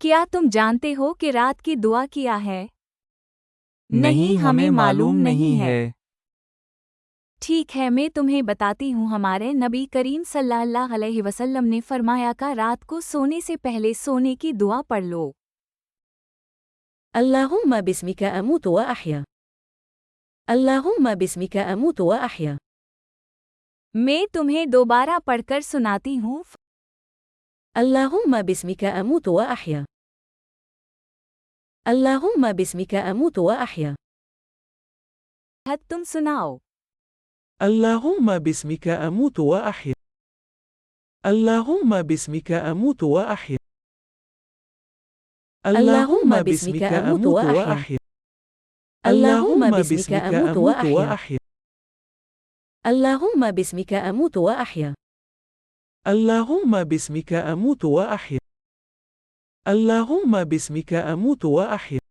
क्या तुम जानते हो कि रात की दुआ क्या है? नहीं, हमें मालूम नहीं है। ठीक है, मैं तुम्हें बताती हूँ। हमारे नबी करीम सल्लल्लाहु अलैहि वसल्लम ने फरमाया का रात को सोने से पहले सोने की दुआ पढ़ लो। اللهم باسمك أموت وأحيا. اللهم باسمك أموت وأحيا. मैं तुम्हें दोबारा पढ़कर सुनाती हूँ। اللهم باسمك أموت وأحيا. اللهم باسمك أموت وأحيا. तुम सुनाओ। اللهم باسمك أموت وأحيا. اللهم باسمك أموت وأحيا. اللهم اللهم باسمك باسمك أموت أموت وأحيا. وأحيا. اللهم اللهم باسمك باسمك أموت أموت وأحيا. وأحيا. اللهم باسمك أموت وأحيا. اللهم باسمك أموت وأحيا. اللهم باسمك أموت وأحيا.